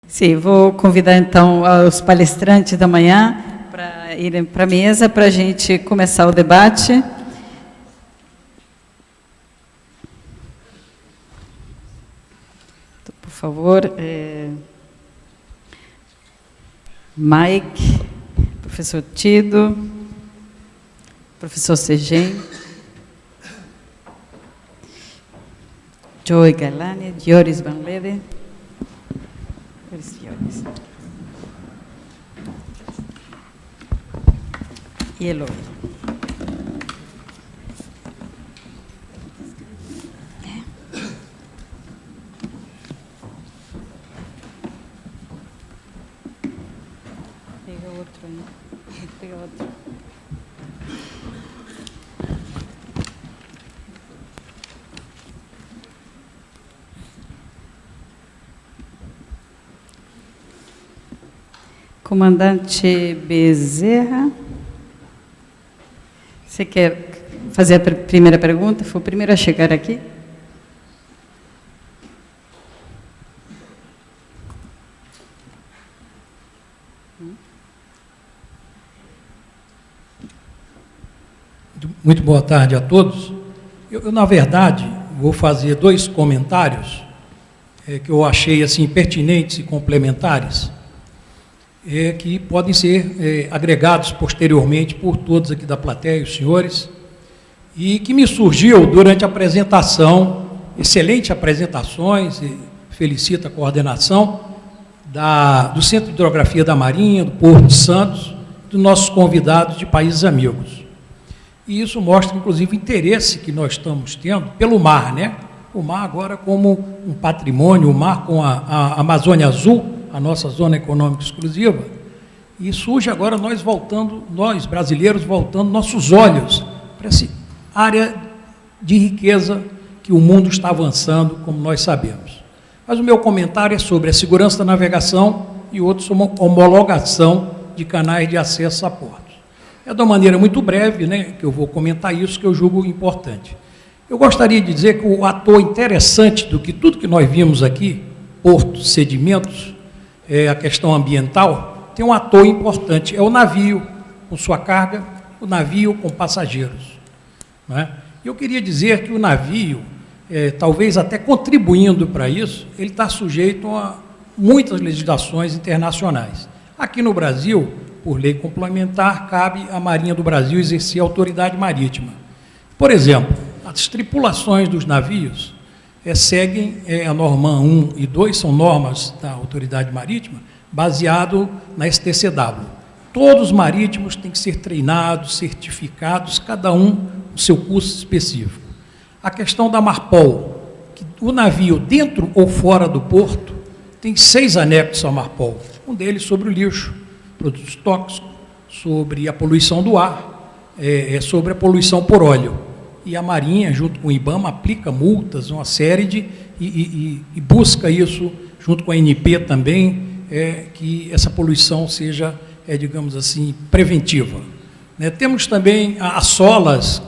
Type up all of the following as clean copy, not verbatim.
Sim, vou convidar então os palestrantes da manhã para irem para a mesa para a gente começar o debate. Então, por favor, Mike, professor Tido, professor Segem, Joey Galani, Dioris Van Lede. E Eloy. Pega outro aí. Pega outro. Comandante Bezerra, você quer fazer a primeira pergunta? Foi o primeiro a chegar aqui? Muito boa tarde a todos. Eu na verdade, vou fazer dois comentários que eu achei assim pertinentes e complementares, que podem ser agregados posteriormente por todos aqui da plateia, os senhores, e que me surgiu durante a apresentação, excelentes apresentações, e felicito a coordenação do Centro de Hidrografia da Marinha, do Porto de Santos, dos nossos convidados de países amigos. E isso mostra, inclusive, o interesse que nós estamos tendo pelo mar, né? O mar agora como um patrimônio, o mar com a Amazônia Azul, a nossa zona econômica exclusiva, e surge agora nós brasileiros voltando nossos olhos para essa área de riqueza que o mundo está avançando, como nós sabemos. Mas o meu comentário é sobre a segurança da navegação e outro sobre a homologação de canais de acesso a portos. É de uma maneira muito breve, né, que eu vou comentar isso, que eu julgo importante. Eu gostaria de dizer que o ator interessante do que tudo que nós vimos aqui, portos, sedimentos, a questão ambiental, tem um ator importante, é o navio com sua carga, o navio com passageiros. Não é? Eu queria dizer que o navio, talvez até contribuindo para isso, ele está sujeito a muitas legislações internacionais. Aqui no Brasil, por lei complementar, cabe à Marinha do Brasil exercer a autoridade marítima. Por exemplo, as tripulações dos navios seguem a norma 1 e 2, são normas da autoridade marítima, baseado na STCW. Todos os marítimos têm que ser treinados, certificados, cada um o seu curso específico. A questão da Marpol, que o navio, dentro ou fora do porto, tem 6 anexos à Marpol, um deles sobre o lixo, produtos tóxicos, sobre a poluição do ar, sobre a poluição por óleo. E a Marinha, junto com o IBAMA, aplica multas, uma série e busca isso, junto com a ANP também, que essa poluição seja, digamos assim, preventiva. Temos também as solas,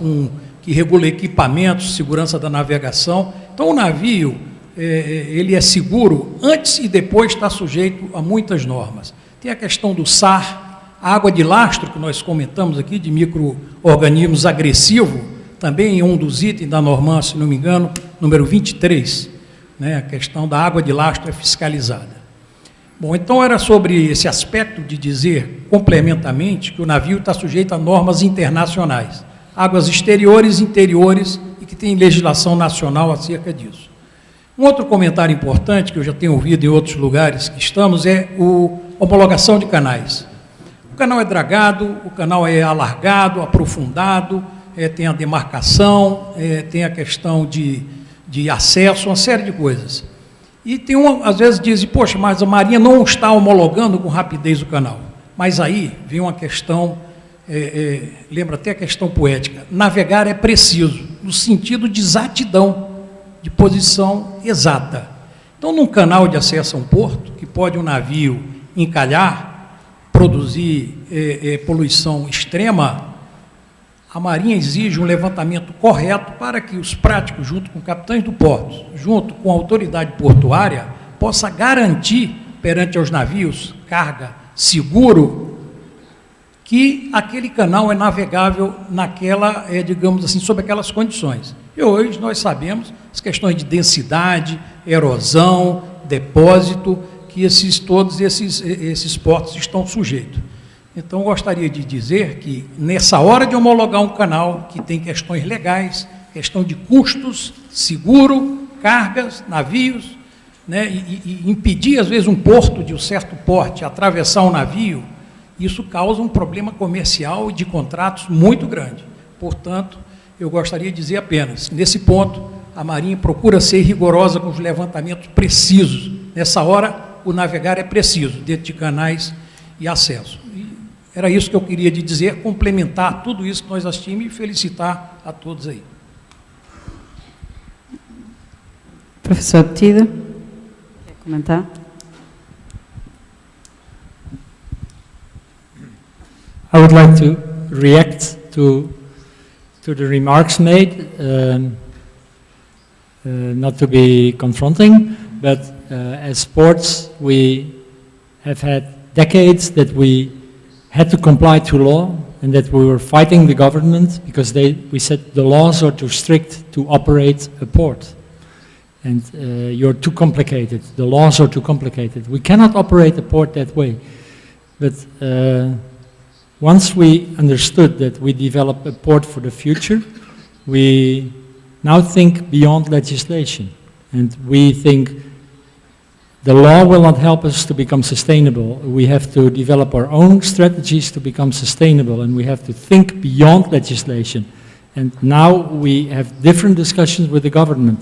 que regula equipamentos, segurança da navegação. Então, o navio, ele é seguro antes e depois está sujeito a muitas normas. Tem a questão do SAR, a água de lastro, que nós comentamos aqui, de micro-organismos agressivos, também um dos itens da norma, se não me engano, número 23, a questão da água de lastro é fiscalizada. Bom, então era sobre esse aspecto de dizer, complementamente, que o navio está sujeito a normas internacionais, águas exteriores, interiores, e que tem legislação nacional acerca disso. Um outro comentário importante, que eu já tenho ouvido em outros lugares que estamos, é a homologação de canais. O canal é dragado, o canal é alargado, aprofundado, tem a demarcação, tem a questão de acesso, uma série de coisas. E tem às vezes dizem, poxa, mas a Marinha não está homologando com rapidez o canal. Mas aí vem uma questão, lembra até a questão poética, navegar é preciso, no sentido de exatidão, de posição exata. Então, num canal de acesso a um porto, que pode um navio encalhar, produzir poluição extrema, a Marinha exige um levantamento correto para que os práticos, junto com capitães do porto, junto com a autoridade portuária, possa garantir perante aos navios, carga, seguro, que aquele canal é navegável naquela, digamos assim, sob aquelas condições. E hoje nós sabemos as questões de densidade, erosão, depósito, que todos esses portos estão sujeitos. Então, gostaria de dizer que, nessa hora de homologar um canal, que tem questões legais, questão de custos, seguro, cargas, navios, né, e impedir, às vezes, um porto de um certo porte atravessar um navio, isso causa um problema comercial e de contratos muito grande. Portanto, eu gostaria de dizer apenas, nesse ponto, a Marinha procura ser rigorosa com os levantamentos precisos. Nessa hora, o navegar é preciso, dentro de canais e acesso. E era isso que eu queria dizer, complementar tudo isso que nós assistimos e felicitar a todos aí. Professor Tida, quer comentar? I would like to react to the remarks made, not to be confronting, but as sports we have had decades that we had to comply to law and that we were fighting the government because we said the laws are too strict to operate a port. And you're too complicated, the laws are too complicated. We cannot operate a port that way. But once we understood that we develop a port for the future, we now think beyond legislation. And we think the law will not help us to become sustainable. We have to develop our own strategies to become sustainable, and we have to think beyond legislation. And now we have different discussions with the government.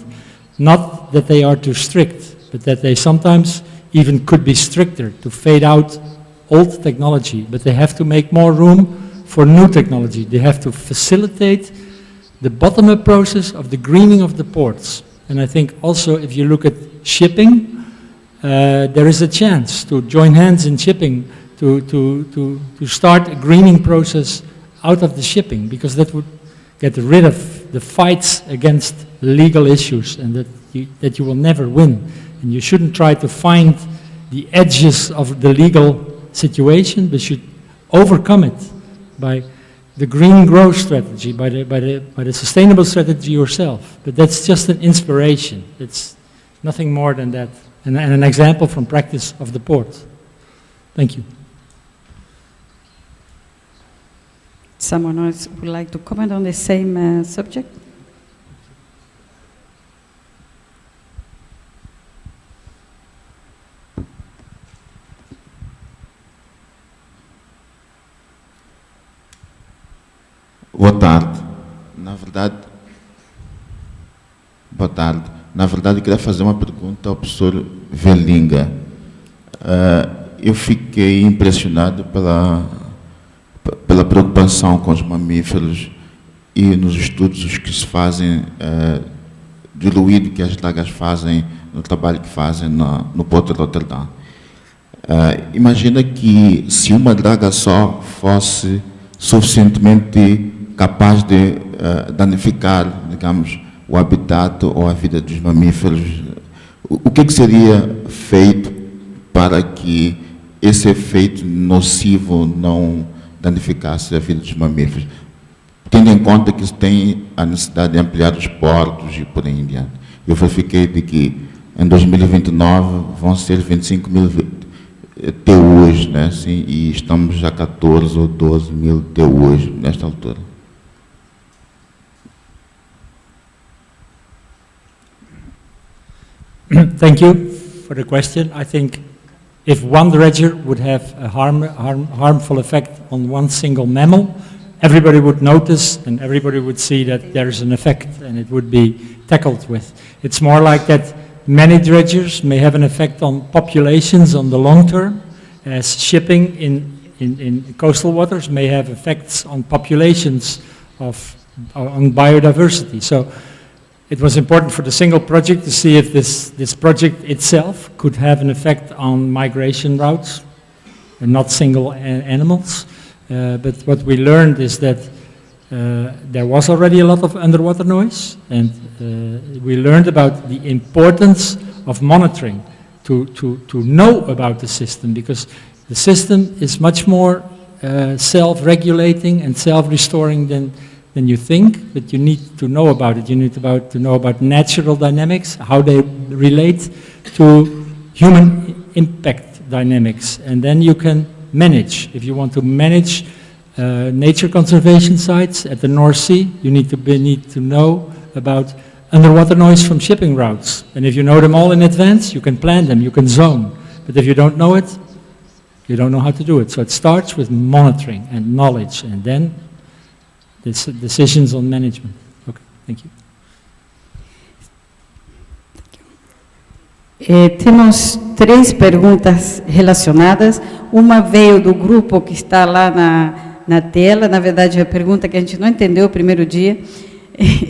Not that they are too strict, but that they sometimes even could be stricter to fade out old technology, but they have to make more room for new technology. They have to facilitate the bottom-up process of the greening of the ports. And I think also if you look at shipping, there is a chance to join hands in shipping to start a greening process out of the shipping, because that would get rid of the fights against legal issues and that you will never win. And you shouldn't try to find the edges of the legal situation, but should overcome it by the green growth strategy, by the sustainable strategy yourself. But that's just an inspiration. It's nothing more than that. And an example from practice of the port. Thank you. Someone else would like to comment on the same subject? Boa tarde. Boa tarde. Na verdade, eu queria fazer uma pergunta ao professor Velinga. Eu fiquei impressionado pela preocupação com os mamíferos e nos estudos que se fazem do ruído que as dragas fazem, no trabalho que fazem no Porto de Rotterdam. Imagina que se uma draga só fosse suficientemente capaz de danificar, digamos, o habitat ou a vida dos mamíferos, o que seria feito para que esse efeito nocivo não danificasse a vida dos mamíferos, tendo em conta que se tem a necessidade de ampliar os portos e por aí em diante? Eu verifiquei de que em 2029 vão ser 25 mil TUs, né, assim, e estamos a 14 ou 12 mil TUs nesta altura. Thank you for the question. I think if one dredger would have a harmful effect on one single mammal, everybody would notice and everybody would see that there's an effect and it would be tackled with. It's more like that many dredgers may have an effect on populations on the long term, as shipping in coastal waters may have effects on populations on biodiversity. So it was important for the single project to see if this project itself could have an effect on migration routes, and not single animals. But what we learned is that there was already a lot of underwater noise, and we learned about the importance of monitoring. to know about the system, because the system is much more self-regulating and self-restoring than you think, but you need to know about it. You need to know about natural dynamics, how they relate to human impact dynamics, and then you can manage. If you want to manage nature conservation sites at the North Sea, you need to know about underwater noise from shipping routes. And if you know them all in advance, you can plan them, you can zone. But if you don't know it, you don't know how to do it. So it starts with monitoring and knowledge, and then decisions on management. Okay, thank you. Temos 3 perguntas relacionadas. Uma veio do grupo que está lá na tela. Na verdade, a pergunta que a gente não entendeu o primeiro dia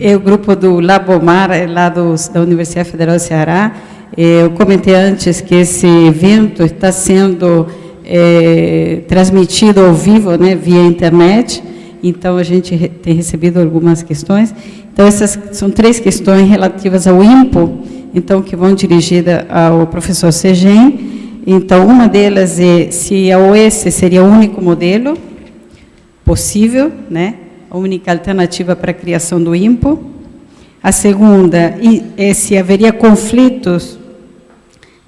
é o grupo do Labomar, lá da Universidade Federal do Ceará. Eu comentei antes que esse evento está sendo transmitido ao vivo, né, via internet. Então, a gente tem recebido algumas questões. Então, essas são 3 questões relativas ao INPO, então, que vão dirigidas ao professor Segem. Então, uma delas é se a OS seria o único modelo possível, né? A única alternativa para a criação do INPO. A segunda é se haveria conflitos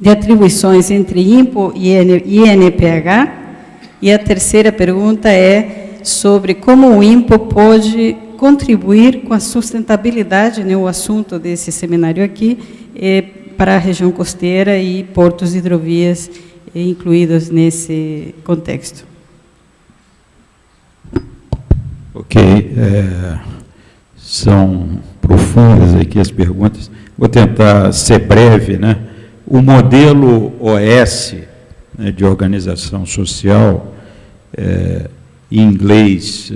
de atribuições entre INPO e INPH. E a terceira pergunta é sobre como o INPO pode contribuir com a sustentabilidade, né, o assunto desse seminário aqui, para a região costeira e portos e hidrovias incluídos nesse contexto. Ok, são profundas aqui as perguntas. Vou tentar ser breve, né? O modelo OS, né, de organização social, em inglês,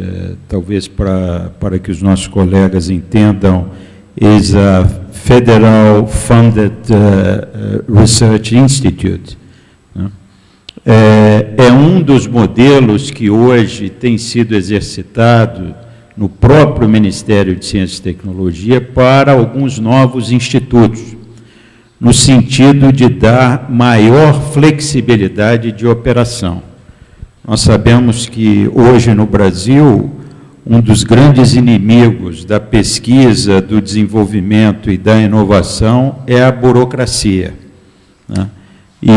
talvez para que os nossos colegas entendam, is a Federal Funded Research Institute. Né? É um dos modelos que hoje tem sido exercitado no próprio Ministério de Ciência e Tecnologia para alguns novos institutos, no sentido de dar maior flexibilidade de operação. Nós sabemos que hoje no Brasil, um dos grandes inimigos da pesquisa, do desenvolvimento e da inovação é a burocracia, né? E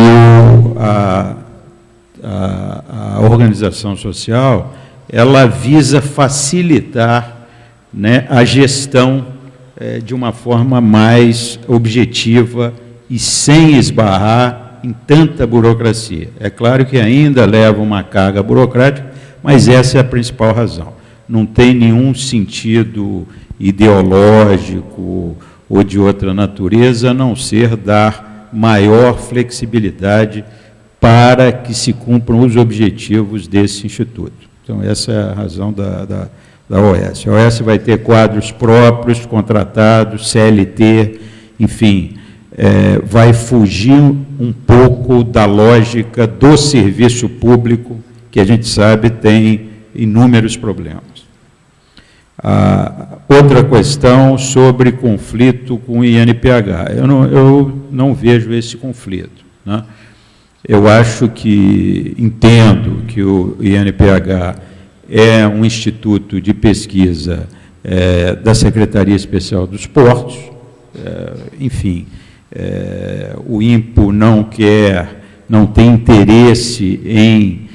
a organização social, ela visa facilitar, né, a gestão de uma forma mais objetiva e sem esbarrar em tanta burocracia. É claro que ainda leva uma carga burocrática, mas essa é a principal razão. Não tem nenhum sentido ideológico ou de outra natureza, a não ser dar maior flexibilidade para que se cumpram os objetivos desse instituto. Então, essa é a razão da OS. A OS vai ter quadros próprios, contratados, CLT, enfim, vai fugir um pouco da lógica do serviço público, que a gente sabe tem inúmeros problemas. Outra questão sobre conflito com o INPH. Eu não vejo esse conflito, né? Eu acho que, entendo que o INPH é um instituto de pesquisa da Secretaria Especial dos Portos, enfim, o INPO não tem interesse em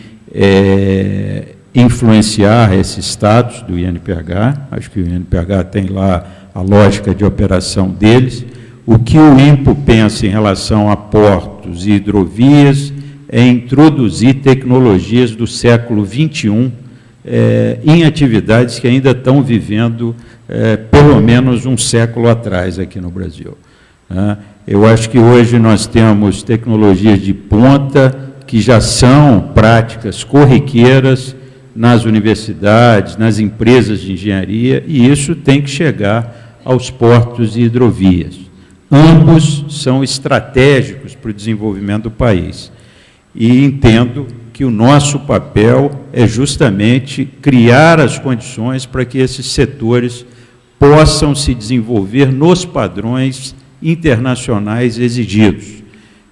influenciar esses status do INPH, acho que o INPH tem lá a lógica de operação deles. O que o INPO pensa em relação a portos e hidrovias é introduzir tecnologias do século XXI em atividades que ainda estão vivendo pelo menos um século atrás aqui no Brasil. Eu acho que hoje nós temos tecnologias de ponta que já são práticas corriqueiras nas universidades, nas empresas de engenharia, e isso tem que chegar aos portos e hidrovias. Ambos são estratégicos para o desenvolvimento do país. E entendo que o nosso papel é justamente criar as condições para que esses setores possam se desenvolver nos padrões internacionais exigidos.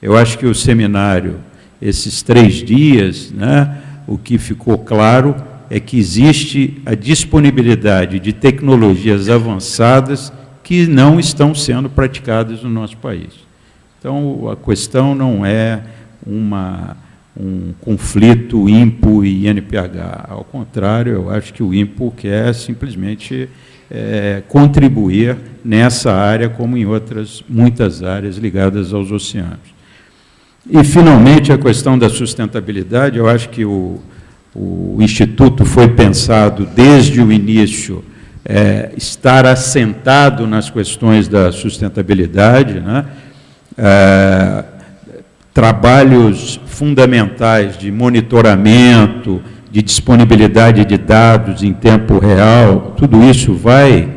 Eu acho que o seminário, esses 3 dias, né, o que ficou claro é que existe a disponibilidade de tecnologias avançadas que não estão sendo praticadas no nosso país. Então, a questão não é um conflito INPO e INPH. Ao contrário, eu acho que o INPO quer simplesmente contribuir nessa área, como em outras muitas áreas ligadas aos oceanos. E, finalmente, a questão da sustentabilidade, eu acho que o Instituto foi pensado desde o início estar assentado nas questões da sustentabilidade, né? Trabalhos fundamentais de monitoramento, de disponibilidade de dados em tempo real, tudo isso vai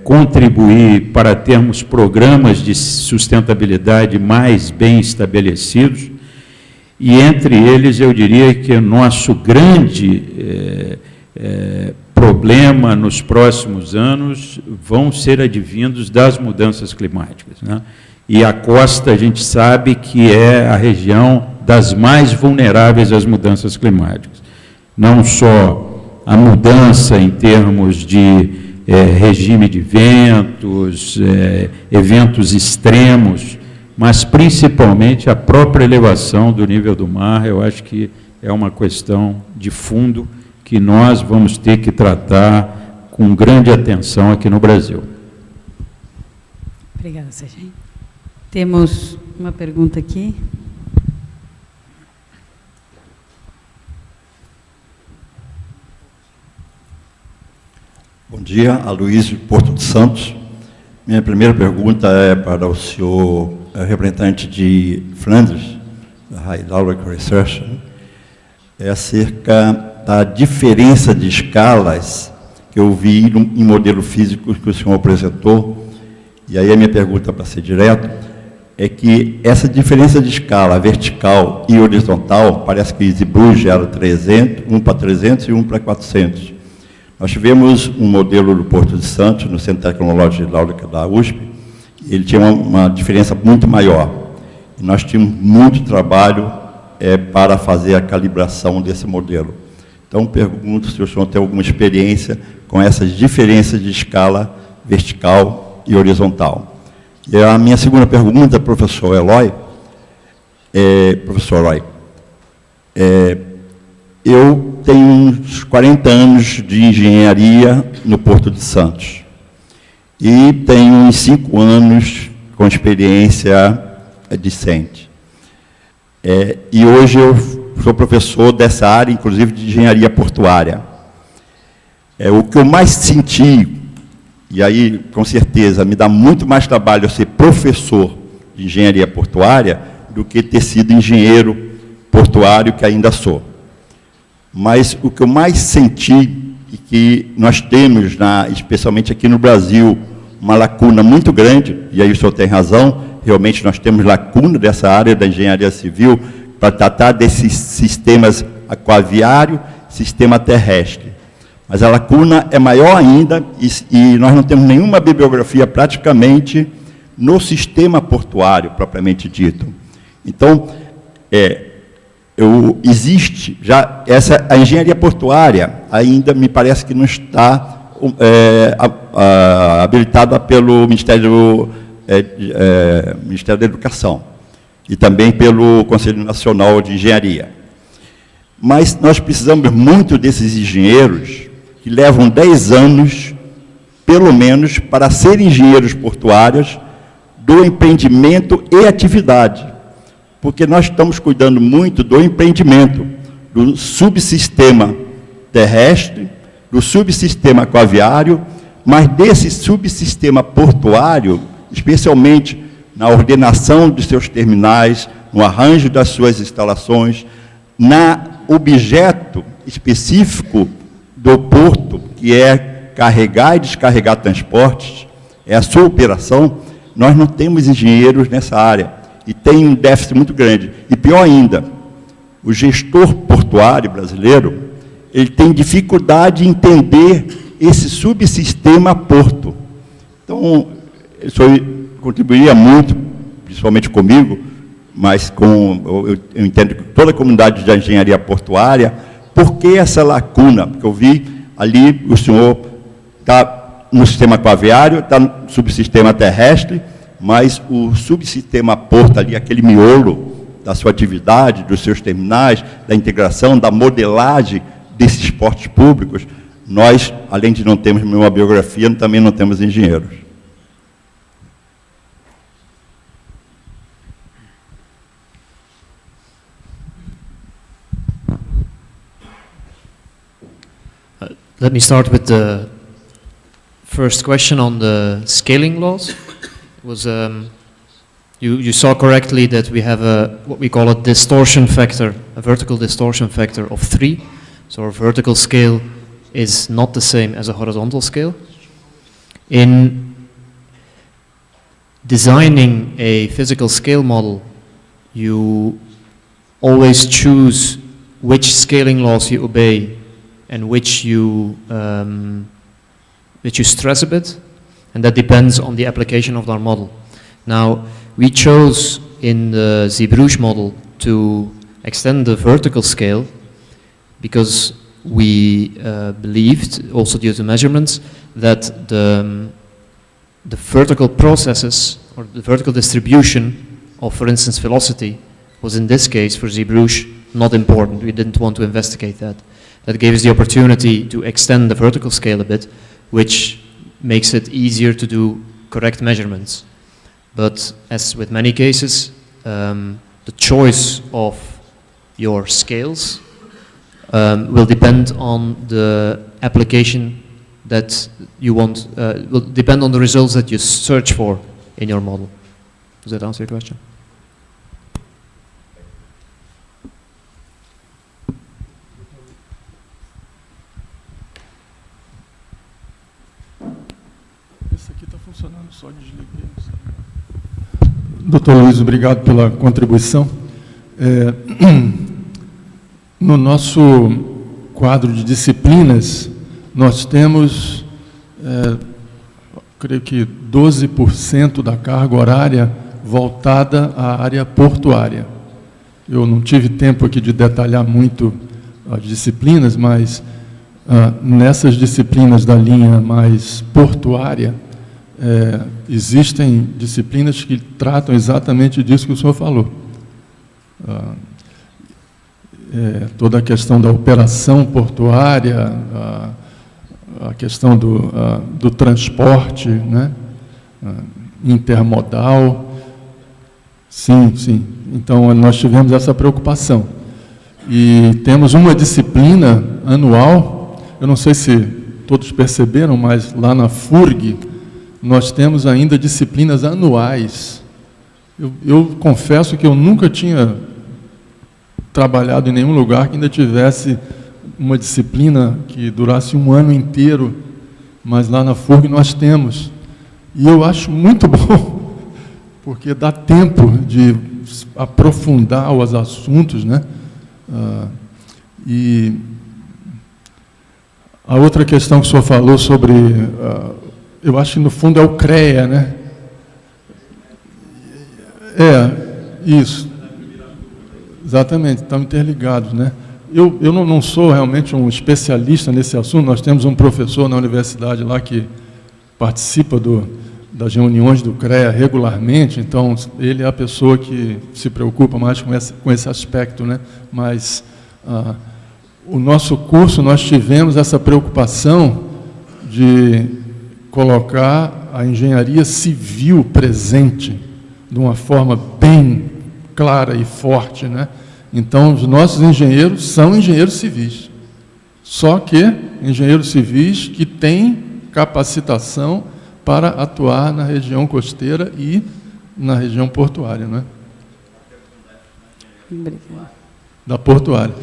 contribuir para termos programas de sustentabilidade mais bem estabelecidos, e entre eles eu diria que o nosso grande problema nos próximos anos vão ser advindos das mudanças climáticas, né? E a costa, a gente sabe que é a região das mais vulneráveis às mudanças climáticas. Não só a mudança em termos de regime de ventos, eventos extremos, mas principalmente a própria elevação do nível do mar. Eu acho que é uma questão de fundo que nós vamos ter que tratar com grande atenção aqui no Brasil. Obrigada, Serginho. Temos uma pergunta aqui. Bom dia, Aloysio Porto de Santos. Minha primeira pergunta é para o senhor representante de Flandres, da Hydraulic Research, é acerca da diferença de escalas que eu vi em modelo físico que o senhor apresentou. E aí a minha pergunta, para ser direto, é que essa diferença de escala vertical e horizontal, parece que ZBruges era 300, um para 300 e um para 400. Nós tivemos um modelo do Porto de Santos, no Centro Tecnológico de Hidráulica da USP, ele tinha uma diferença muito maior. E nós tínhamos muito trabalho para fazer a calibração desse modelo. Então, pergunto se o senhor tem alguma experiência com essas diferenças de escala vertical e horizontal. E a minha segunda pergunta, professor Eloy, eu tenho uns 40 anos de engenharia no Porto de Santos e tenho uns 5 anos com experiência discente. E hoje eu sou professor dessa área, inclusive de engenharia portuária. O que eu mais senti, e aí, com certeza, me dá muito mais trabalho ser professor de engenharia portuária do que ter sido engenheiro portuário, que ainda sou. Mas o que eu mais senti, e que nós temos, especialmente aqui no Brasil, uma lacuna muito grande, e aí o senhor tem razão, realmente nós temos lacuna dessa área da engenharia civil para tratar desses sistemas aquaviário, sistema terrestre. Mas a lacuna é maior ainda e nós não temos nenhuma bibliografia praticamente no sistema portuário, propriamente dito. Então, existe já a engenharia portuária ainda me parece que não está habilitada pelo Ministério da Educação e também pelo Conselho Nacional de Engenharia. Mas nós precisamos muito desses engenheiros que levam 10 anos, pelo menos, para serem engenheiros portuários do empreendimento e atividade. Porque nós estamos cuidando muito do empreendimento, do subsistema terrestre, do subsistema aquaviário, mas desse subsistema portuário, especialmente na ordenação de seus terminais, no arranjo das suas instalações, na objeto específico do porto, que é carregar e descarregar transportes, é a sua operação. Nós não temos engenheiros nessa área e tem um déficit muito grande. E pior ainda, o gestor portuário brasileiro, ele tem dificuldade em entender esse subsistema porto. Então, isso contribuiria muito, principalmente comigo, mas eu entendo que toda a comunidade de engenharia portuária, por que essa lacuna? Porque eu vi ali, o senhor está no sistema aquaviário, está no subsistema terrestre, mas o subsistema porto ali, aquele miolo da sua atividade, dos seus terminais, da integração, da modelagem desses portos públicos, nós, além de não termos nenhuma biografia, também não temos engenheiros. Let me start with the first question on the scaling laws. It was you saw correctly that we have what we call a distortion factor, a vertical distortion factor of 3. So our vertical scale is not the same as a horizontal scale. In designing a physical scale model, you always choose which scaling laws you obey and which you stress a bit, and that depends on the application of our model. Now, we chose in the Zeebrugge model to extend the vertical scale because we believed, also due to measurements, that the vertical processes or the vertical distribution of, for instance, velocity was in this case for Zeebrugge not important. We didn't want to investigate that. That gave us the opportunity to extend the vertical scale a bit, which makes it easier to do correct measurements. But as with many cases, the choice of your scales will depend on the application that you want, will depend on the results that you search for in your model. Does that answer your question? Esse aqui está funcionando, só desliguei. Doutor Luiz, obrigado pela contribuição. No nosso quadro de disciplinas, nós temos, creio que 12% da carga horária voltada à área portuária. Eu não tive tempo aqui de detalhar muito as disciplinas, mas nessas disciplinas da linha mais portuária, existem disciplinas que tratam exatamente disso que o senhor falou. Toda a questão da operação portuária, a questão do transporte, né? Intermodal. Sim, sim. Então, nós tivemos essa preocupação. E temos uma disciplina anual, eu não sei se todos perceberam, mas lá na FURG, nós temos ainda disciplinas anuais. Eu confesso que eu nunca tinha trabalhado em nenhum lugar que ainda tivesse uma disciplina que durasse um ano inteiro, mas lá na FURG nós temos. E eu acho muito bom, porque dá tempo de aprofundar os assuntos, né? E a outra questão que o senhor falou sobre, eu acho que no fundo é o CREA, né? Isso. Exatamente, estão interligados, né? Eu não sou realmente um especialista nesse assunto, nós temos um professor na universidade lá que participa das reuniões do CREA regularmente, então ele é a pessoa que se preocupa mais com esse aspecto, né? Mas o nosso curso, nós tivemos essa preocupação de colocar a engenharia civil presente de uma forma bem clara e forte, né? Então, os nossos engenheiros são engenheiros civis, só que engenheiros civis que têm capacitação para atuar na região costeira e na região portuária, né? Da portuária.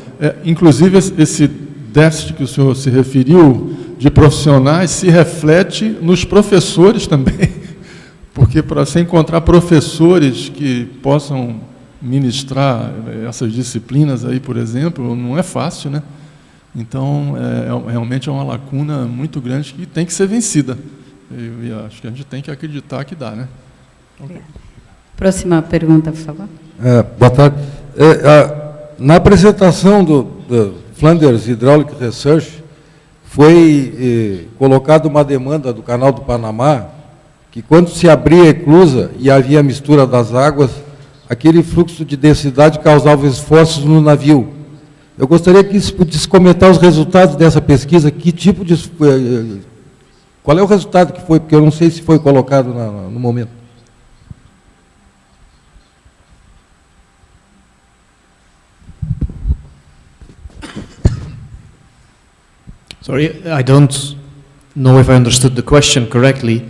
Inclusive, esse déficit que o senhor se referiu de profissionais se reflete nos professores também, porque para se encontrar professores que possam ministrar essas disciplinas aí, por exemplo, não é fácil, né? Então, realmente é uma lacuna muito grande que tem que ser vencida. E acho que a gente tem que acreditar que dá, né? Okay. Próxima pergunta, por favor. Boa tarde. Na apresentação do Flanders Hydraulic Research, foi colocada uma demanda do Canal do Panamá, que quando se abria a eclusa e havia mistura das águas, aquele fluxo de densidade causava esforços no navio. Eu gostaria que você pudesse comentar os resultados dessa pesquisa, que tipo de... qual é o resultado que foi, porque eu não sei se foi colocado no momento. Sorry, I don't know if I understood the question correctly.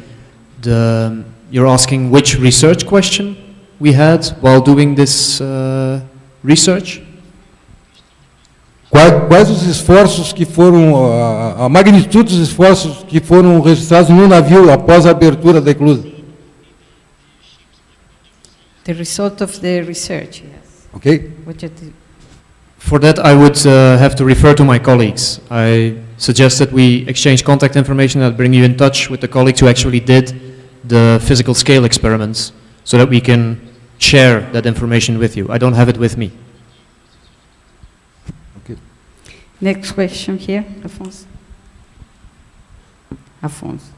You're asking which research question we had while doing this research? Quais os esforços que foram, a magnitude dos esforços que foram registrados no navio após a abertura da eclusa? The result of the research, yes. Ok? For that, I would have to refer to my colleagues. I suggest that we exchange contact information and bring you in touch with the colleagues who actually did the physical scale experiments so that we can share that information with you. I don't have it with me. Okay. Next question here, Afonso. Afonso.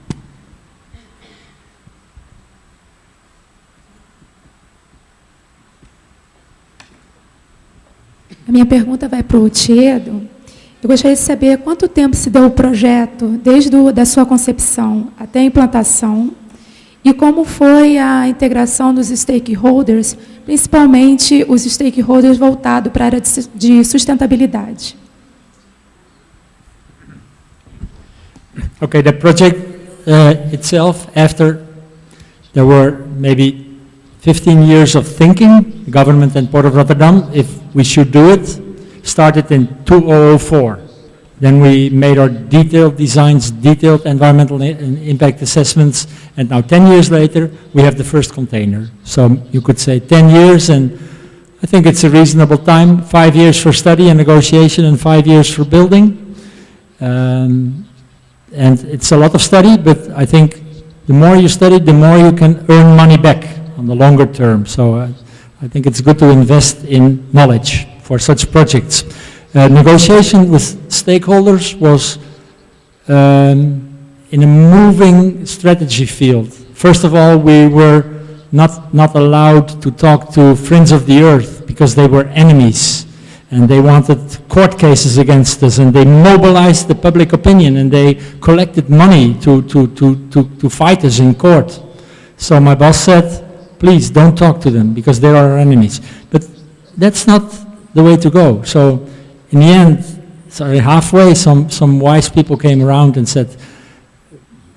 A minha pergunta vai para o Tiedo. Eu gostaria de saber quanto tempo se deu o projeto, desde da sua concepção até a implantação, e como foi a integração dos stakeholders, principalmente os stakeholders voltados para a área de sustentabilidade. Okay, the project itself, after there were maybe 15 years of thinking, government and Port of Rotterdam, if we should do it, started in 2004. Then we made our detailed designs, detailed environmental impact assessments, and now 10 years later, we have the first container. So you could say 10 years, and I think it's a reasonable time, 5 years for study and negotiation, and 5 years for building. And it's a lot of study, but I think the more you study, the more you can earn money back on the longer term. So I think it's good to invest in knowledge for such projects. Negotiation with stakeholders was in a moving strategy field. First of all, we were not allowed to talk to Friends of the Earth because they were enemies and they wanted court cases against us, and they mobilized the public opinion and they collected money to fight us in court. So my boss said, please don't talk to them because they are our enemies. But that's not the way to go. So in the end, halfway, some wise people came around and said,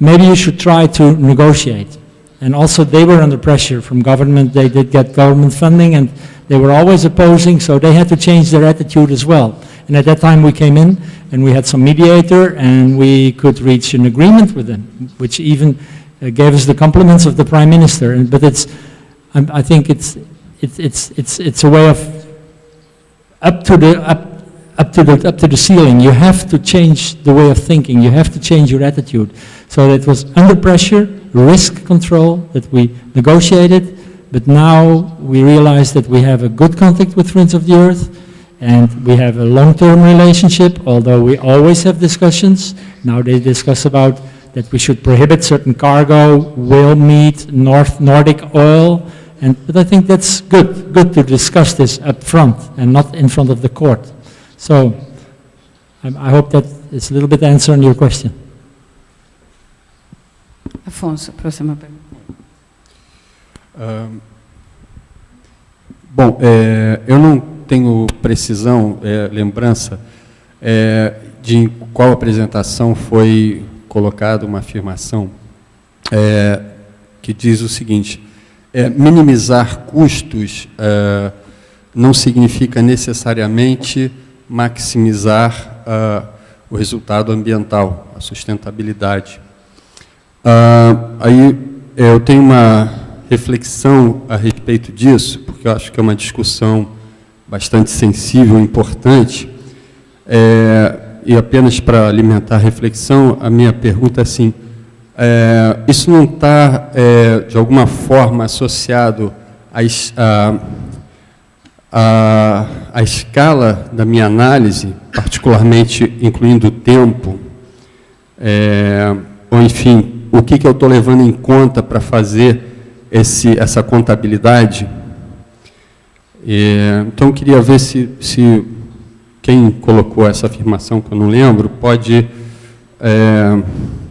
maybe you should try to negotiate. And also they were under pressure from government. They did get government funding and they were always opposing, so they had to change their attitude as well. And at that time we came in and we had some mediator and we could reach an agreement with them, which even gave us the compliments of the Prime Minister. But I think it's a way of up to the ceiling. You have to change the way of thinking. You have to change your attitude. So it was under pressure, risk control that we negotiated, but now we realize that we have a good contact with Friends of the Earth and we have a long-term relationship, although we always have discussions. Now they discuss about that we should prohibit certain cargo, whale meat, Nordic oil, but I think that's good to discuss this up front and not in front of the court. So I hope that is a little bit answering your question. Afonso, próxima pergunta. Bom, eu não tenho precisão, lembrança de em qual apresentação foi colocada uma afirmação que diz o seguinte: minimizar custos não significa necessariamente maximizar o resultado ambiental, a sustentabilidade. Aí eu tenho uma reflexão a respeito disso, porque eu acho que é uma discussão bastante sensível e importante, e apenas para alimentar a reflexão, a minha pergunta é assim, isso não está, de alguma forma, associado a escala da minha análise, particularmente incluindo o tempo, ou enfim, o que eu estou levando em conta para fazer essa contabilidade. Então, eu queria ver se quem colocou essa afirmação, que eu não lembro, pode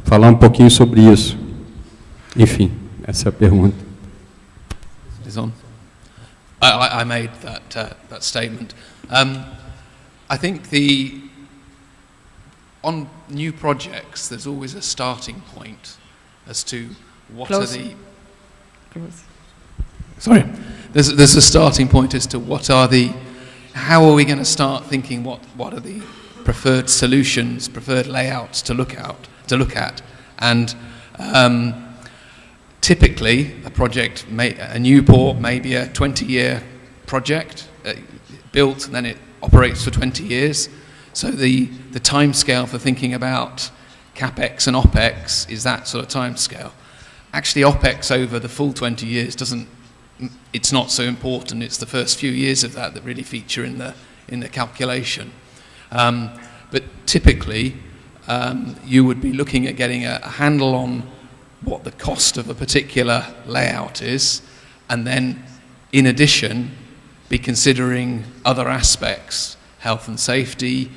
falar um pouquinho sobre isso. Enfim, essa é a pergunta. Is on. I made that statement. I think on new projects, there's always a starting point as to what Close. are the. Sorry, there's a starting point as to how are we going to start thinking what are the preferred solutions, preferred layouts to look at, and typically a new port may be a 20-year project built, and then it operates for 20 years. So the timescale for thinking about CapEx and OpEx is that sort of timescale. Actually, OpEx over the full 20 years it's not so important. It's the first few years of that really feature in the calculation. But typically, you would be looking at getting a handle on what the cost of a particular layout is, and then, in addition, be considering other aspects, health and safety,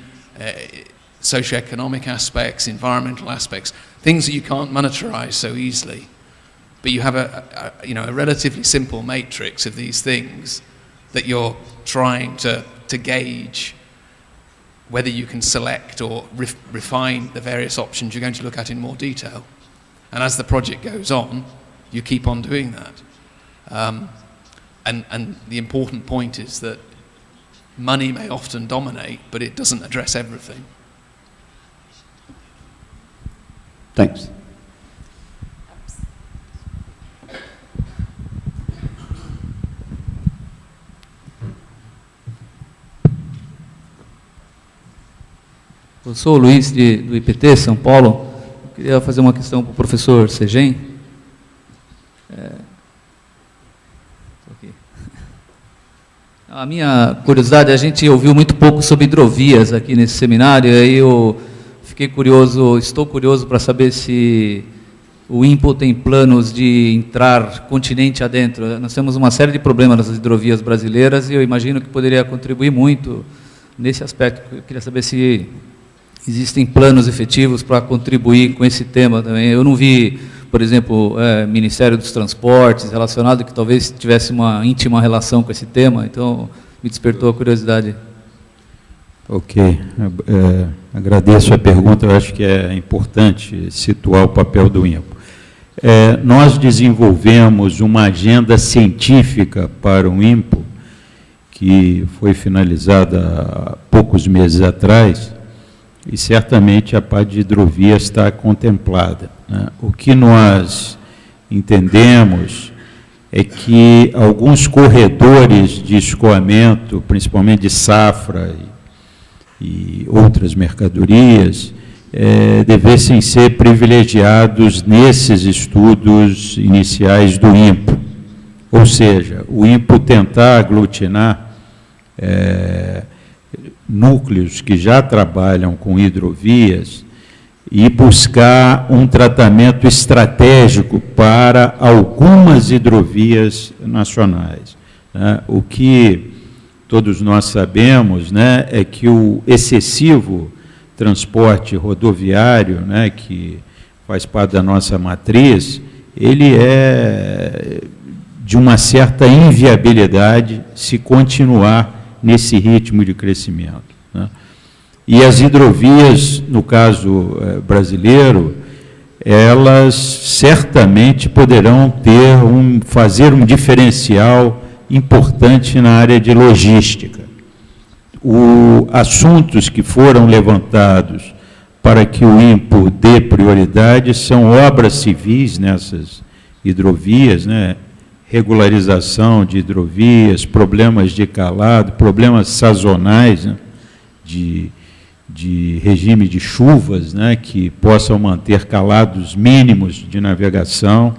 socioeconomic aspects, environmental aspects, things that you can't monetarize so easily. But you have a relatively simple matrix of these things that you're trying to gauge whether you can select or refine the various options you're going to look at in more detail. And as the project goes on, you keep on doing that. And the important point is that money may often dominate, but it doesn't address everything. Thanks. Eu sou o Luiz do IPT, São Paulo. Eu queria fazer uma questão para o professor Segem. A minha curiosidade, a gente ouviu muito pouco sobre hidrovias aqui nesse seminário, e aí eu estou curioso para saber se o INPO tem planos de entrar continente adentro. Nós temos uma série de problemas nas hidrovias brasileiras e eu imagino que poderia contribuir muito nesse aspecto. Eu queria saber se existem planos efetivos para contribuir com esse tema também. Eu não vi, por exemplo, Ministério dos Transportes relacionado, que talvez tivesse uma íntima relação com esse tema, então me despertou a curiosidade. Ok, agradeço a pergunta, eu acho que é importante situar o papel do INPO. Nós desenvolvemos uma agenda científica para o INPO, que foi finalizada há poucos meses atrás, e certamente a parte de hidrovia está contemplada, né? O que nós entendemos é que alguns corredores de escoamento, principalmente de safra e outras mercadorias, devessem ser privilegiados nesses estudos iniciais do INPO. Ou seja, o INPO tentar aglutinar núcleos que já trabalham com hidrovias e buscar um tratamento estratégico para algumas hidrovias nacionais, né? O que todos nós sabemos, né, é que o excessivo transporte rodoviário, né, que faz parte da nossa matriz, ele é de uma certa inviabilidade se continuar nesse ritmo de crescimento, né? E as hidrovias, no caso brasileiro, elas certamente poderão fazer um diferencial importante na área de logística. Assuntos que foram levantados para que o INPO dê prioridade são obras civis nessas hidrovias, né? Regularização de hidrovias, problemas de calado, problemas sazonais, né? de regime de chuvas, né? Que possam manter calados mínimos de navegação,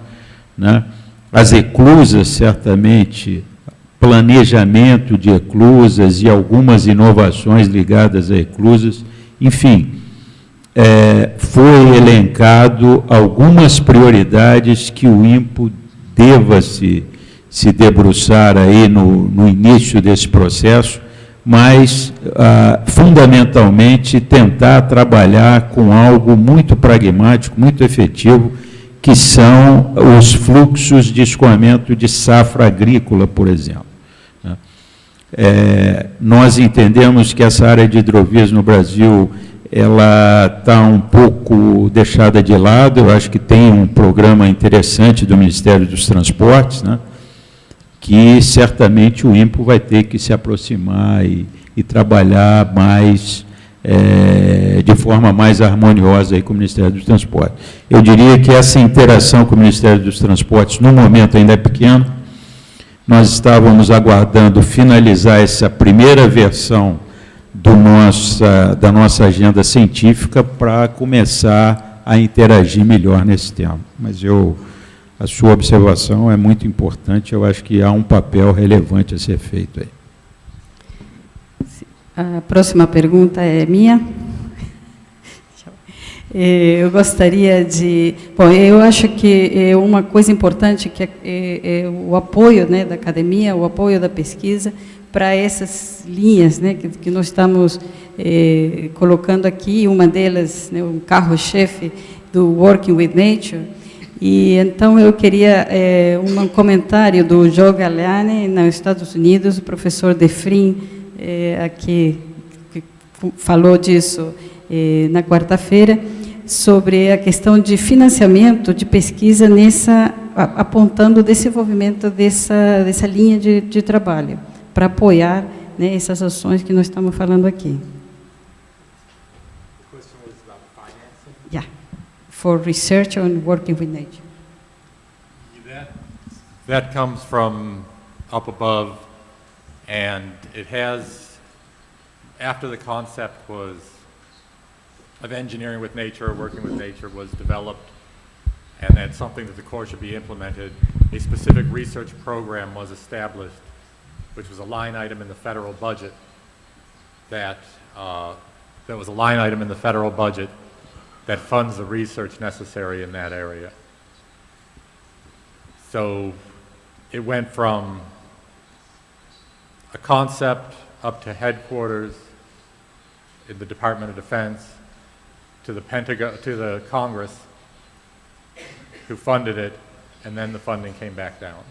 né? As eclusas, certamente, planejamento de eclusas e algumas inovações ligadas a eclusas, enfim, foi elencado algumas prioridades que o INPO deva se debruçar aí no início desse processo, mas, fundamentalmente, tentar trabalhar com algo muito pragmático, muito efetivo, que são os fluxos de escoamento de safra agrícola, por exemplo. Nós entendemos que essa área de hidrovias no Brasil ela está um pouco deixada de lado. Eu acho que tem um programa interessante do Ministério dos Transportes, né, que certamente o INPO vai ter que se aproximar e trabalhar mais, de forma mais harmoniosa aí com o Ministério dos Transportes. Eu diria que essa interação com o Ministério dos Transportes, no momento, ainda é pequena. Nós estávamos aguardando finalizar essa primeira versão da nossa agenda científica para começar a interagir melhor nesse tema. Mas a sua observação é muito importante, eu acho que há um papel relevante a ser feito aí. A próxima pergunta é minha. Eu gostaria de... Bom, eu acho que uma coisa importante que é o apoio, né, da academia, o apoio da pesquisa para essas linhas, né, que nós estamos colocando aqui, uma delas, né, um carro-chefe do Working with Nature. E então eu queria um comentário do Joe Galliani, nos Estados Unidos, o professor Defrin, aqui, que falou disso na quarta-feira, sobre a questão de financiamento de pesquisa apontando o desenvolvimento dessa linha de trabalho, para apoiar, né, essas ações que nós estamos falando aqui. Yeah, for research on working with nature. That comes from up above, and it has, after the concept of engineering with nature, working with nature was developed, and that's something that the Corps should be implemented, a specific research program was established, which was a line item in the federal budget that was a line item in the federal budget that funds the research necessary in that area. So it went from a concept up to headquarters in the Department of Defense, to the Pentagon, to the Congress, who funded it, and then the funding came back down.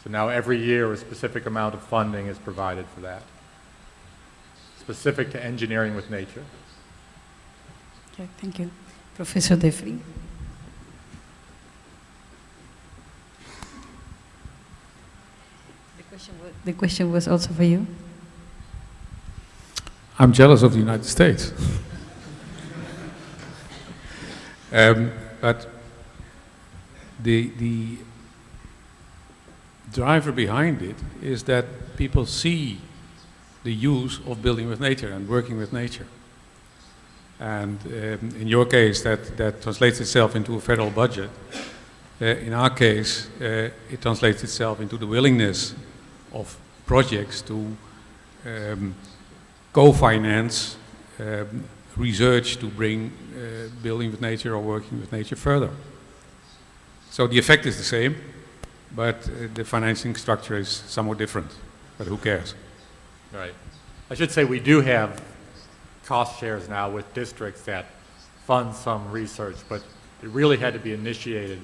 So now every year a specific amount of funding is provided for that, specific to engineering with nature. Okay, thank you. Professor Defrin. The question was also for you. I'm jealous of the United States. But the driver behind it is that people see the use of building with nature and working with nature. And in your case, that translates itself into a federal budget. In our case, it translates itself into the willingness of projects to co-finance research to bring building with nature or working with nature further. So the effect is the same, but the financing structure is somewhat different. But who cares? Right. I should say we do have cost shares now with districts that fund some research, but it really had to be initiated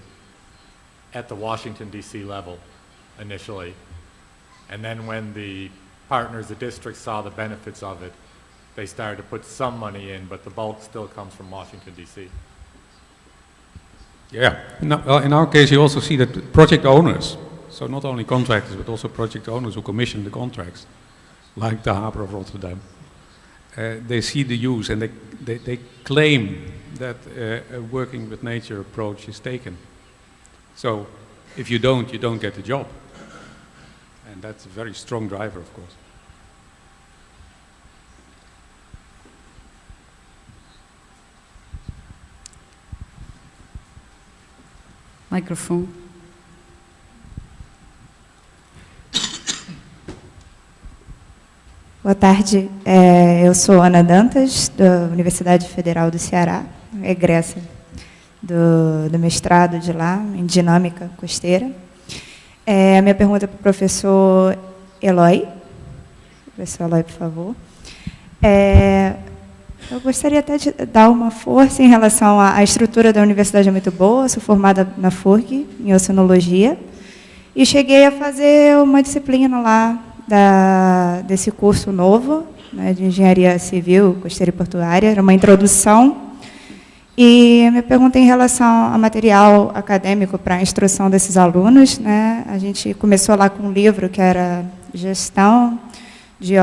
at the Washington, D.C. level initially. And then when the partners, the districts, saw the benefits of it, they started to put some money in, but the bulk still comes from Washington, D.C. Yeah. In our case, you also see that project owners, so not only contractors, but also project owners who commission the contracts, like the Harbor of Rotterdam, they see the use and they claim that a working with nature approach is taken. So if you don't get the job. And that's a very strong driver, of course. Microphone. Boa tarde, eu sou Ana Dantas, da Universidade Federal do Ceará, egressa do mestrado de lá, em Dinâmica Costeira. A minha pergunta é para o professor Eloy. Professor Eloy, por favor. Eu gostaria até de dar uma força em relação à estrutura da universidade, é muito boa. Sou formada na FURG, em Oceanologia, e cheguei a fazer uma disciplina lá desse curso novo, né, de Engenharia Civil, Costeira e Portuária. Era uma introdução. E a minha pergunta é em relação a material acadêmico para a instrução desses alunos, né? A gente começou lá com um livro que era Gestão de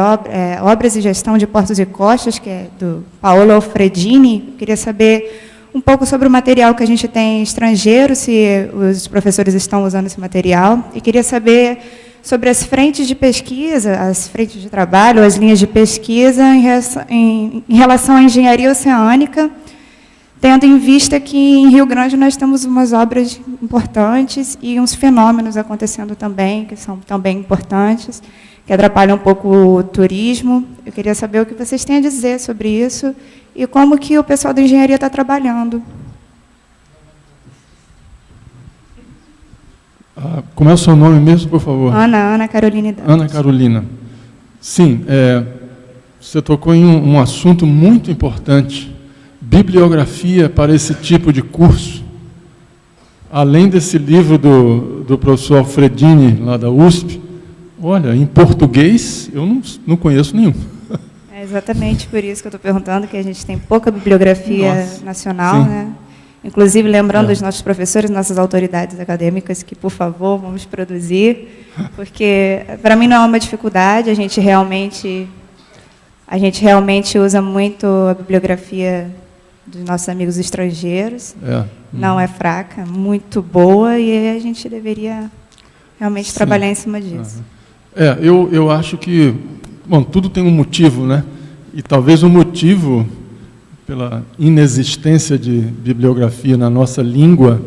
Obras e Gestão de Portos e Costas, que é do Paolo Alfredini. Eu queria saber um pouco sobre o material que a gente tem estrangeiro, se os professores estão usando esse material, e queria saber sobre as frentes de pesquisa, as frentes de trabalho, as linhas de pesquisa em relação à engenharia oceânica, tendo em vista que em Rio Grande nós temos umas obras importantes e uns fenômenos acontecendo também, que são também importantes, que atrapalham um pouco o turismo. Eu queria saber o que vocês têm a dizer sobre isso e como que o pessoal da engenharia está trabalhando. Como é o seu nome mesmo, por favor? Ana Carolina Dantas. Ana Carolina. Sim, você tocou em um assunto muito importante. Bibliografia para esse tipo de curso. Além desse livro do professor Alfredini, lá da USP, olha, em português eu não conheço nenhum. É exatamente por isso que eu estou perguntando, que a gente tem pouca bibliografia nacional, né? Inclusive, lembrando os nossos professores, nossas autoridades acadêmicas, que, por favor, vamos produzir, porque, para mim, não é uma dificuldade, a gente realmente usa muito a bibliografia dos nossos amigos estrangeiros, não é fraca, muito boa, e a gente deveria realmente trabalhar em cima disso. Eu acho que, bom, tudo tem um motivo, né? E talvez o motivo pela inexistência de bibliografia na nossa língua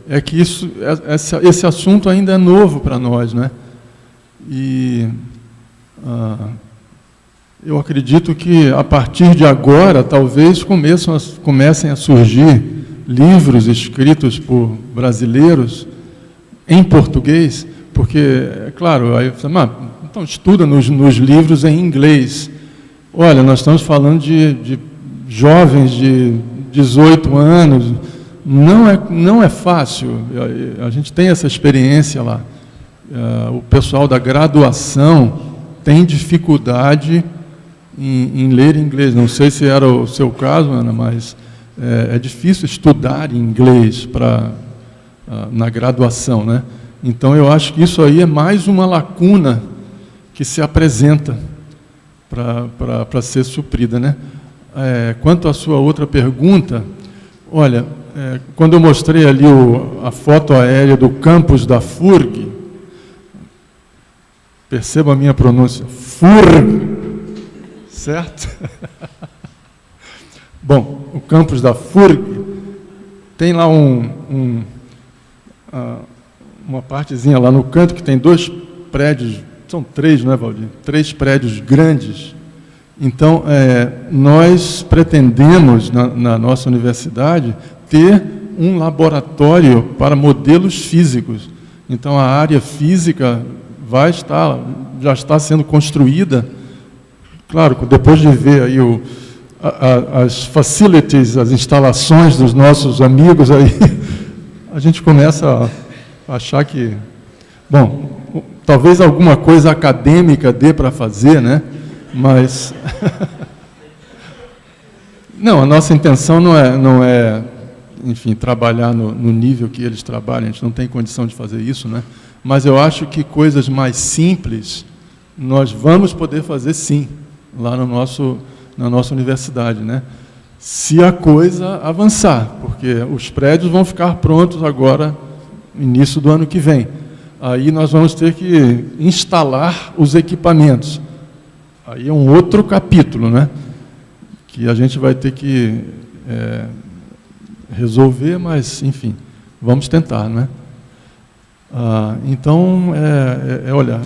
é que esse assunto ainda é novo para nós, né? E eu acredito que a partir de agora talvez comecem a surgir livros escritos por brasileiros em português, porque, é claro, aí você então estuda nos livros em inglês. Olha, nós estamos falando de jovens de 18 anos, não é fácil, a gente tem essa experiência lá. O pessoal da graduação tem dificuldade em ler inglês. Não sei se era o seu caso, Ana, mas é difícil estudar inglês na graduação, né? Então, eu acho que isso aí é mais uma lacuna que se apresenta para ser suprida, né? Quanto à sua outra pergunta, olha, quando eu mostrei ali a foto aérea do campus da FURG, perceba a minha pronúncia, FURG, certo? Bom, o campus da FURG tem lá uma partezinha lá no canto que tem 2 prédios, são 3, não é, Valdir? 3 prédios grandes. Então, nós pretendemos, na nossa universidade, ter um laboratório para modelos físicos. Então, a área física já está sendo construída. Claro, depois de ver aí as facilities, as instalações dos nossos amigos, aí, a gente começa a achar que, bom, talvez alguma coisa acadêmica dê para fazer, né? Mas não, a nossa intenção não é, enfim, trabalhar no nível que eles trabalham. A gente não tem condição de fazer isso, né? Mas eu acho que coisas mais simples nós vamos poder fazer, sim, lá na nossa universidade, né? Se a coisa avançar, porque os prédios vão ficar prontos agora, início do ano que vem. Aí nós vamos ter que instalar os equipamentos. Aí é um outro capítulo, né? Que a gente vai ter que resolver, mas, enfim, vamos tentar, né? Então, olha,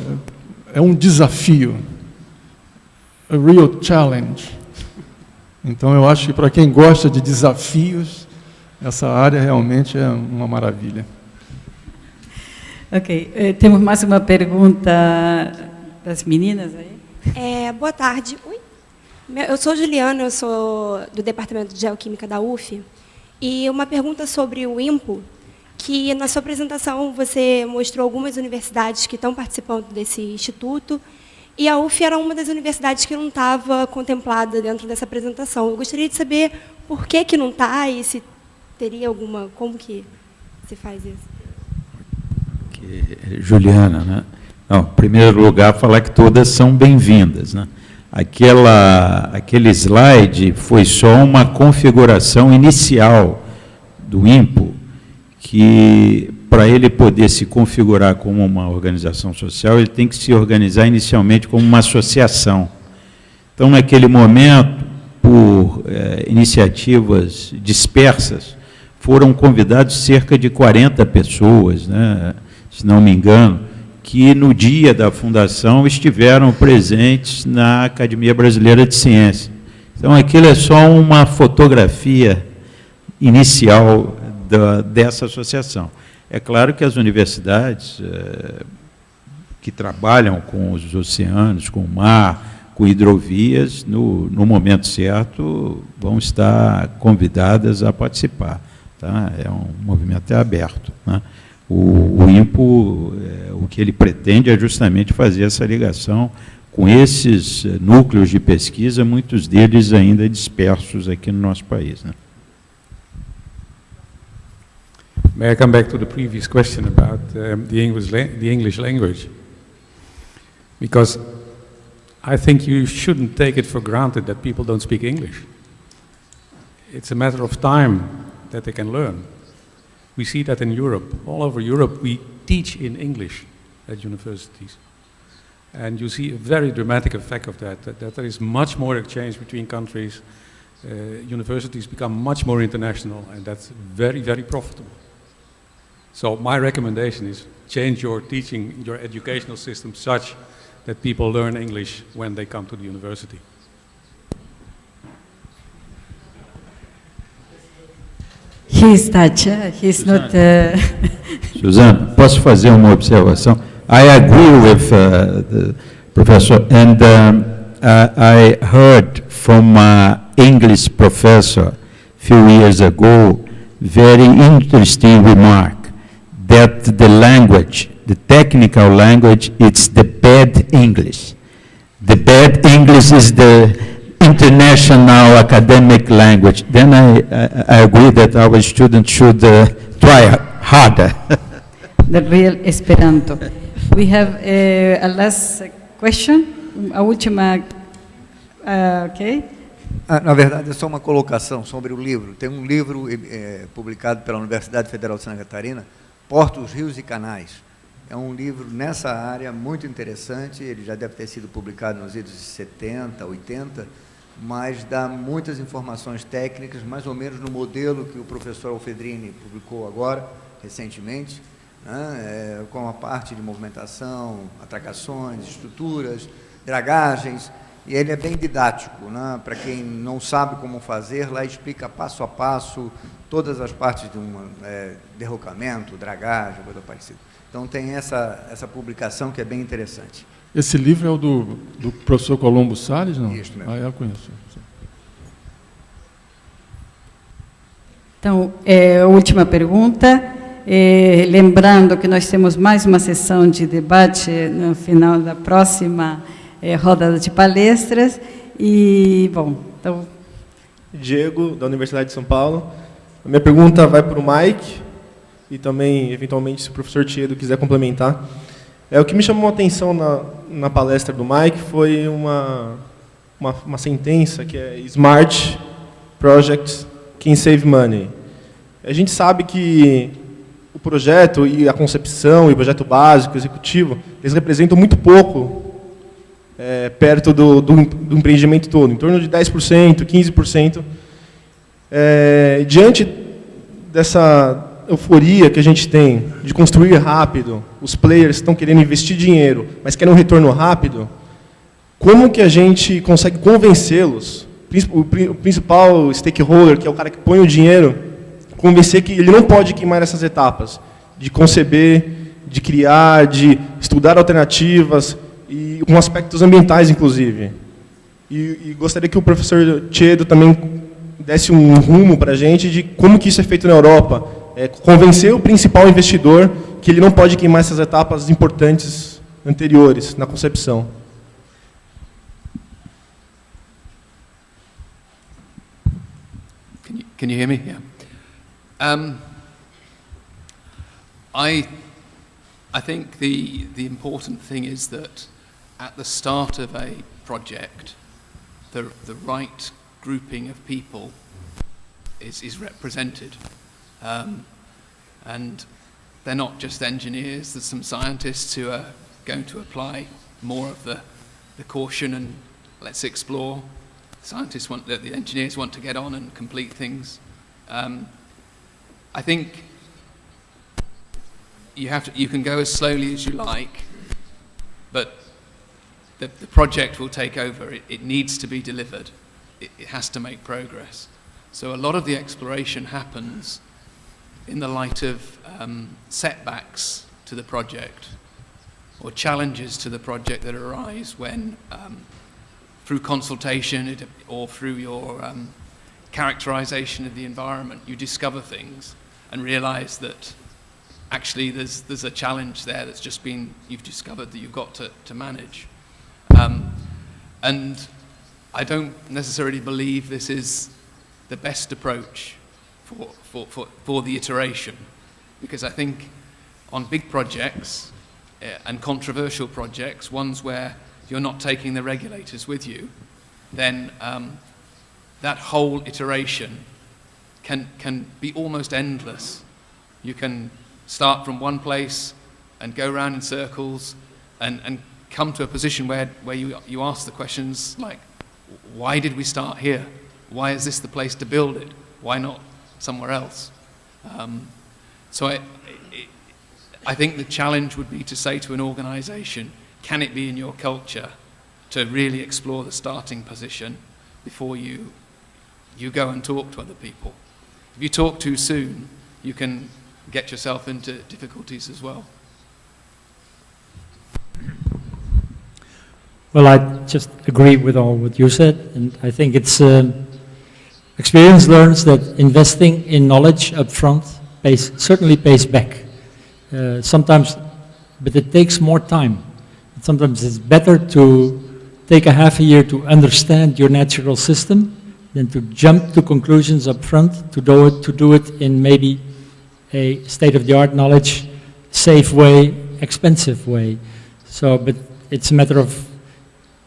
é um desafio. a real challenge. Então, eu acho que para quem gosta de desafios, essa área realmente é uma maravilha. Ok, temos mais uma pergunta das meninas aí. Boa tarde. Oi. Eu sou Juliana, eu sou do Departamento de Geoquímica da UF. E uma pergunta sobre o INPO, que na sua apresentação você mostrou algumas universidades que estão participando desse instituto, e a UF era uma das universidades que não estava contemplada dentro dessa apresentação. Eu gostaria de saber por que não está e se teria alguma... Como que se faz isso? Juliana, né? Não, em primeiro lugar, falar que todas são bem-vindas, né? Aquele slide foi só uma configuração inicial do INPO, que, para ele poder se configurar como uma organização social, ele tem que se organizar inicialmente como uma associação. Então, naquele momento, por iniciativas dispersas, foram convidados cerca de 40 pessoas, né, se não me engano, que no dia da fundação estiveram presentes na Academia Brasileira de Ciência. Então, aquilo é só uma fotografia inicial dessa associação. É claro que as universidades que trabalham com os oceanos, com o mar, com hidrovias, no momento certo, vão estar convidadas a participar. Tá? É um movimento aberto, né? O INPO, o que ele pretende é justamente fazer essa ligação com esses núcleos de pesquisa, muitos deles ainda dispersos aqui no nosso país, né? May I come back to the previous question about the English language? Because I think you shouldn't take it for granted that people don't speak English. It's a matter of time that they can learn. We see that in Europe. All over Europe, we teach in English at universities. And you see a very dramatic effect of that there is much more exchange between countries. Universities become much more international, and that's very, very profitable. So my recommendation is change your teaching, your educational system such that people learn English when they come to the university. He's Tatya, he's not... Suzana, posso fazer uma observação? I agree with the professor, and I heard from an English professor a few years ago, very interesting remark, that the language, the technical language, it's the bad English. The bad English is the international academic language. Then I agree that our students should try harder. The real Esperanto. We have a last question, a última, ok? Na verdade, é só uma colocação sobre o livro. Tem um livro publicado pela Universidade Federal de Santa Catarina, Portos, Rios e Canais. É um livro nessa área muito interessante, ele já deve ter sido publicado nos anos 70, 80, mas dá muitas informações técnicas, mais ou menos no modelo que o professor Alfedrini publicou agora, recentemente, né, com a parte de movimentação, atracações, estruturas, dragagens, e ele é bem didático, né, para quem não sabe como fazer, lá explica passo a passo todas as partes de um derrocamento, dragagem, coisa parecida. Então tem essa publicação que é bem interessante. Esse livro é o do professor Colombo Salles, não? Isso mesmo. Eu conheço. Então, a última pergunta. Lembrando que nós temos mais uma sessão de debate no final da próxima rodada de palestras. E, bom, então... Diego, da Universidade de São Paulo. A minha pergunta vai para o Mike e também, eventualmente, se o professor Tiedo quiser complementar. O que me chamou a atenção na palestra do Mike foi uma sentença que é Smart Projects Can Save Money. A gente sabe que o projeto e a concepção, e o projeto básico, executivo, eles representam muito pouco perto do empreendimento todo, em torno de 10%, 15%. Diante dessa euforia que a gente tem de construir rápido, os players estão querendo investir dinheiro, mas querem um retorno rápido, como que a gente consegue convencê-los, o principal stakeholder, que é o cara que põe o dinheiro, convencer que ele não pode queimar essas etapas, de conceber, de criar, de estudar alternativas, e com aspectos ambientais, inclusive. E gostaria que o professor Tiedo também desse um rumo para a gente de como que isso é feito na Europa. Convencer o principal investidor que ele não pode queimar essas etapas importantes anteriores na concepção. Can you hear me? Yeah. I think the important thing is that at the start of a project, the right grouping of people is represented. And they're not just engineers, there's some scientists who are going to apply more of the caution and let's explore. The engineers want to get on and complete things. I think you can go as slowly as you like, but the project will take over. It needs to be delivered. It has to make progress. So a lot of the exploration happens in the light of setbacks to the project or challenges to the project that arise when, through consultation or through your characterization of the environment, you discover things and realize that actually there's a challenge there that's just been, you've discovered that you've got to manage. And I don't necessarily believe this is the best approach for the iteration, because I think on big projects and controversial projects, ones where you're not taking the regulators with you, then that whole iteration can be almost endless. You can start from one place and go around in circles and come to a position where you ask the questions like, why did we start here? Why is this the place to build it? Why not somewhere else? So I think the challenge would be to say to an organization, can it be in your culture to really explore the starting position before you go and talk to other people? If you talk too soon, you can get yourself into difficulties as well. Well, I just agree with all what you said, and I think it's experience learns that investing in knowledge up front certainly pays back. Sometimes, but it takes more time. Sometimes it's better to take a half a year to understand your natural system than to jump to conclusions up front, to do it in maybe a state-of-the-art knowledge, safe way, expensive way. So, but it's a matter of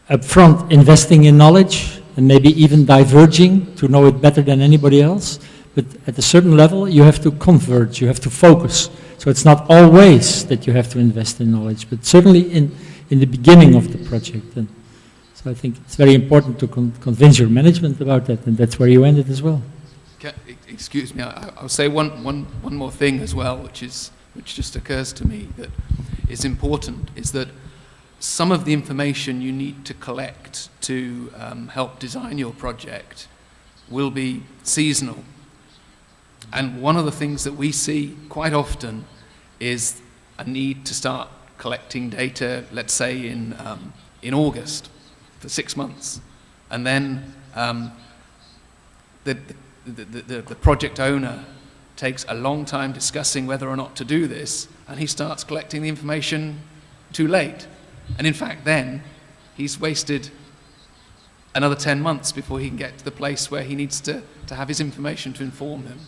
upfront investing in knowledge and maybe even diverging to know it better than anybody else. But at a certain level, you have to converge, you have to focus. So it's not always that you have to invest in knowledge, but certainly in the beginning of the project. And so I think it's very important to convince your management about that, and that's where you ended as well. Excuse me, I'll say one more thing as well, which just occurs to me that is important, is that some of the information you need to collect to help design your project will be seasonal. And one of the things that we see quite often is a need to start collecting data, let's say in August, for 6 months. And then the project owner takes a long time discussing whether or not to do this, and he starts collecting the information too late. And in fact, then he's wasted another 10 months before he can get to the place where he needs to have his information to inform him.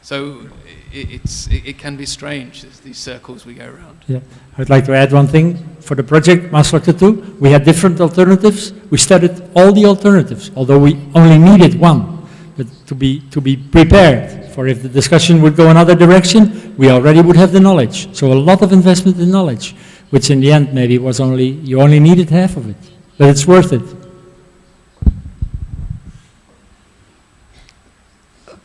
So it can be strange, these circles we go around. Yeah, I'd like to add one thing. For the project Maasvlakte 2, we had different alternatives. We studied all the alternatives, although we only needed one. But to be prepared for if the discussion would go another direction, we already would have the knowledge. So a lot of investment in knowledge, which in the end maybe was you only needed half of it. But it's worth it.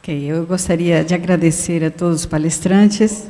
Ok, eu gostaria de agradecer a todos os palestrantes.